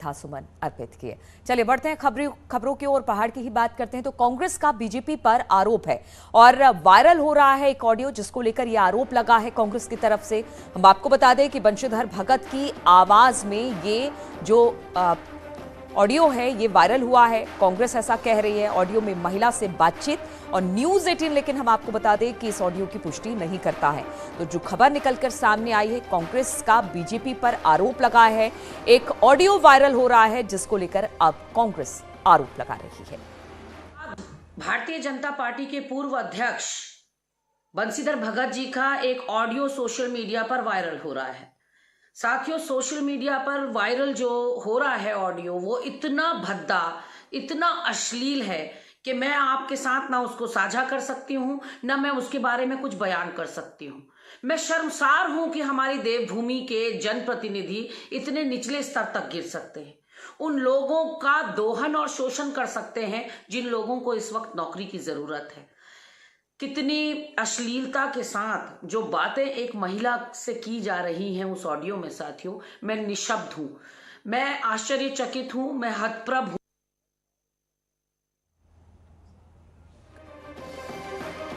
था सुमन अर्पित किए। चलिए बढ़ते हैं खबरों की ओर। पहाड़ की ही बात करते हैं तो कांग्रेस का बीजेपी पर आरोप है और वायरल हो रहा है एक ऑडियो जिसको लेकर यह आरोप लगा है कांग्रेस की तरफ से। हम आपको बता दें कि बंशीधर भगत की आवाज में ये जो ऑडियो है ये वायरल हुआ है। कांग्रेस ऐसा कह रही है ऑडियो में महिला से बातचीत, और न्यूज 18 लेकिन हम आपको बता दें कि इस ऑडियो की पुष्टि नहीं करता है। तो जो खबर निकलकर सामने आई है, कांग्रेस का बीजेपी पर आरोप लगा है, एक ऑडियो वायरल हो रहा है जिसको लेकर अब कांग्रेस आरोप लगा रही है। भारतीय जनता पार्टी के पूर्व अध्यक्ष बंशीधर भगत जी का एक ऑडियो सोशल मीडिया पर वायरल हो रहा है। साथियों, सोशल मीडिया पर वायरल जो हो रहा है ऑडियो, वो इतना भद्दा, इतना अश्लील है कि मैं आपके साथ ना उसको साझा कर सकती हूं, ना मैं उसके बारे में कुछ बयान कर सकती हूं। मैं शर्मसार हूं कि हमारी देवभूमि के जनप्रतिनिधि इतने निचले स्तर तक गिर सकते हैं, उन लोगों का दोहन और शोषण कर सकते हैं जिन लोगों को इस वक्त नौकरी की जरूरत है। कितनी अश्लीलता के साथ जो बातें एक महिला से की जा रही हैं उस ऑडियो में साथियों, मैं निशब्द हूं, मैं आश्चर्यचकित हूं, मैं हतप्रभ हूं।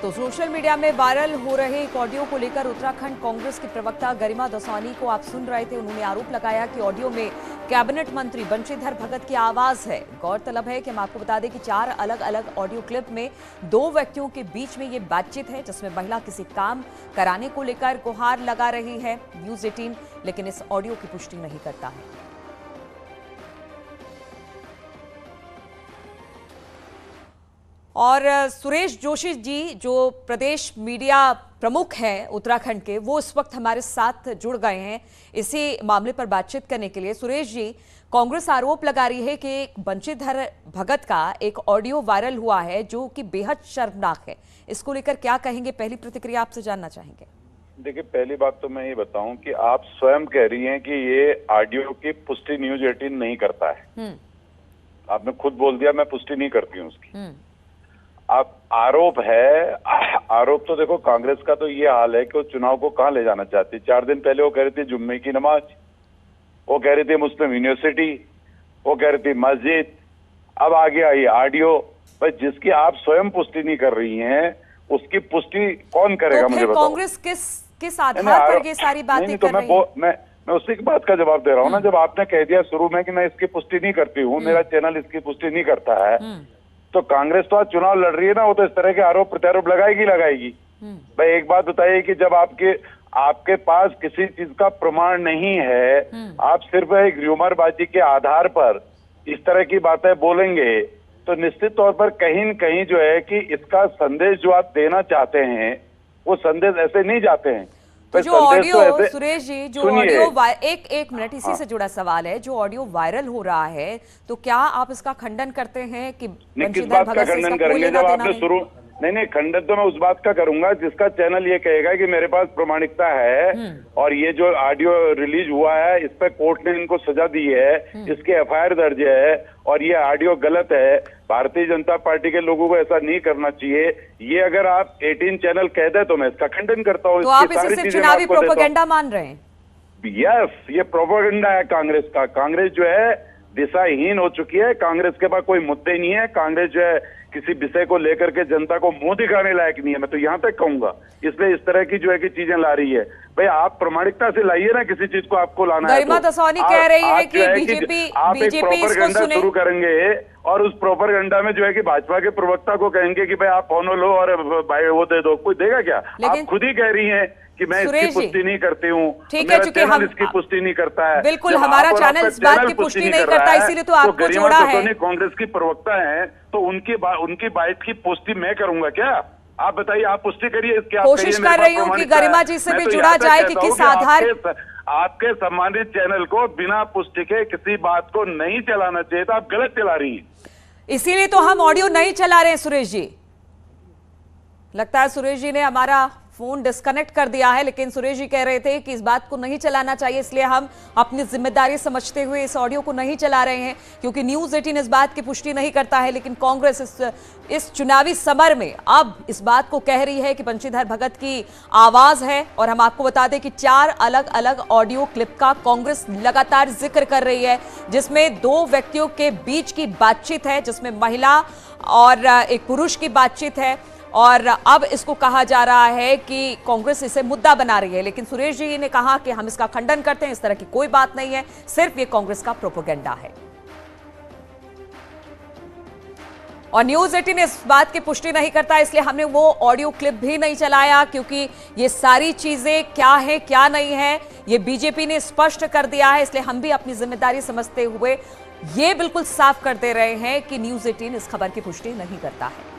तो सोशल मीडिया में वायरल हो रहे एक ऑडियो को लेकर उत्तराखंड कांग्रेस की प्रवक्ता गरिमा दसौनी को आप सुन रहे थे। उन्होंने आरोप लगाया कि ऑडियो में कैबिनेट मंत्री बंशीधर भगत की आवाज है। गौरतलब है कि हम आपको बता दें कि 4 अलग अलग ऑडियो क्लिप में 2 व्यक्तियों के बीच में ये बातचीत है जिसमें महिला किसी काम कराने को लेकर गुहार लगा रही है। न्यूज 18 लेकिन इस ऑडियो की पुष्टि नहीं करता है। और सुरेश जोशी जी जो प्रदेश मीडिया प्रमुख हैं उत्तराखंड के, वो इस वक्त हमारे साथ जुड़ गए हैं इसी मामले पर बातचीत करने के लिए। सुरेश जी, कांग्रेस आरोप लगा रही है कि बंशीधर भगत का एक ऑडियो वायरल हुआ है जो कि बेहद शर्मनाक है। इसको लेकर क्या कहेंगे? पहली प्रतिक्रिया आपसे जानना चाहेंगे। देखिए, पहली बात तो मैं ये बताऊं कि आप स्वयं कह रही हैं कि ये ऑडियो की पुष्टि न्यूज 18 नहीं करता है। आपने खुद बोल दिया मैं पुष्टि नहीं करती हूँ उसकी। आप आरोप है, आरोप तो देखो कांग्रेस का तो ये हाल है कि वो चुनाव को कहां ले जाना चाहती। 4 दिन पहले वो कह रही थी जुम्मे की नमाज, वो कह रही थी मुस्लिम यूनिवर्सिटी, वो कह रही थी मस्जिद, अब आ गया ये ऑडियो। भाई, जिसकी आप स्वयं पुष्टि नहीं कर रही हैं उसकी पुष्टि कौन करेगा? तो मुझे बताओ। कांग्रेस किस आधार पर ये सारी बातें कर रही है? मैं उसी की बात का जवाब दे रहा हूँ ना। जब आपने कह दिया शुरू में कि मैं इसकी पुष्टि नहीं करती हूँ, मेरा चैनल इसकी पुष्टि नहीं करता है, तो कांग्रेस तो आज चुनाव लड़ रही है ना, वो तो इस तरह के आरोप प्रत्यारोप लगाएगी। भाई, एक बात बताइए कि जब आपके पास किसी चीज का प्रमाण नहीं है, आप सिर्फ एक र्यूमरबाजी के आधार पर इस तरह की बातें बोलेंगे, तो निश्चित तौर पर कहीं न कहीं जो है कि इसका संदेश जो आप देना चाहते हैं वो संदेश ऐसे नहीं जाते हैं। तो जो ऑडियो, सुरेश जी, जो ऑडियो एक मिनट, इसी से जुड़ा सवाल है। जो ऑडियो वायरल हो रहा है, तो क्या आप इसका खंडन करते हैं कि किस बात का खंडन करेंगे? जब आपने शुरू नहीं, खंडन तो मैं उस बात का करूंगा जिसका चैनल ये कहेगा कि मेरे पास प्रमाणिकता है और ये जो ऑडियो रिलीज हुआ है इस पे कोर्ट ने इनको सजा दी है, इसके FIR दर्ज है और ये ऑडियो गलत है। भारतीय जनता पार्टी के लोगों को ऐसा नहीं करना चाहिए। ये अगर आप 18 चैनल कह दे तो मैं इसका खंडन करता हूँ। तो आप इसे सिर्फ चुनावी प्रोपेगेंडा मान रहे हैं? यस, ये प्रोपेगेंडा है कांग्रेस का। कांग्रेस जो है दिशाहीन हो चुकी है। कांग्रेस के पास कोई मुद्दे नहीं है। कांग्रेस जो है किसी विषय को लेकर के जनता को मुंह दिखाने लायक नहीं है, मैं तो यहाँ तक कहूंगा। इसलिए इस तरह की जो है कि चीजें ला रही है। भाई, आप प्रामाणिकता से लाइए ना किसी चीज को, आपको लाना है। गरिमा दसौनी कह रही है कि आप एक प्रोपेगेंडा शुरू करेंगे और उस प्रोपेगेंडा में जो है कि भाजपा के प्रवक्ता को कहेंगे कि भाई आप फोनो लो और भाई वो दे दो, कोई देगा क्या? आप खुद ही कह रही हैं कि मैं इसकी पुष्टि नहीं करती हूँ, ठीक है, चूंकि हम इसकी पुष्टि नहीं करता है। बिल्कुल, हमारा चैनल इस बात की पुष्टि नहीं करता, इसीलिए तो आपको जोड़ा है। कांग्रेस की प्रवक्ता है तो उनकी बात की पुष्टि मैं करूंगा क्या? आप बताइए, आप पुष्टि करिए। कोशिश कर रही हूँ कि गरिमा जी से भी जुड़ा जाए कि किस आधार। आपके सम्मानित चैनल को बिना पुष्टि के किसी बात को नहीं चलाना चाहिए था, आप गलत चला रही हैं। इसीलिए तो हम ऑडियो नहीं चला रहे हैं। सुरेश जी, लगता है सुरेश जी ने हमारा फोन डिस्कनेक्ट कर दिया है, लेकिन सुरेश जी कह रहे थे कि इस बात को नहीं चलाना चाहिए, इसलिए हम अपनी जिम्मेदारी समझते हुए इस ऑडियो को नहीं चला रहे हैं, क्योंकि न्यूज़ 18 इस बात की पुष्टि नहीं करता है। लेकिन कांग्रेस इस चुनावी समर में अब इस बात को कह रही है कि बंशीधर भगत की आवाज है। और हम आपको बता दें कि 4 अलग अलग ऑडियो क्लिप का कांग्रेस लगातार जिक्र कर रही है, जिसमें 2 व्यक्तियों के बीच की बातचीत है, जिसमें महिला और एक पुरुष की बातचीत है। और अब इसको कहा जा रहा है कि कांग्रेस इसे मुद्दा बना रही है, लेकिन सुरेश जी ने कहा कि हम इसका खंडन करते हैं, इस तरह की कोई बात नहीं है, सिर्फ ये कांग्रेस का प्रोपेगेंडा है। और न्यूज़ 18 इस बात की पुष्टि नहीं करता, इसलिए हमने वो ऑडियो क्लिप भी नहीं चलाया, क्योंकि ये सारी चीजें क्या है क्या नहीं है ये बीजेपी ने स्पष्ट कर दिया है। इसलिए हम भी अपनी जिम्मेदारी समझते हुए ये बिल्कुल साफ कर दे रहे हैं कि न्यूज़ 18 इस खबर की पुष्टि नहीं करता है।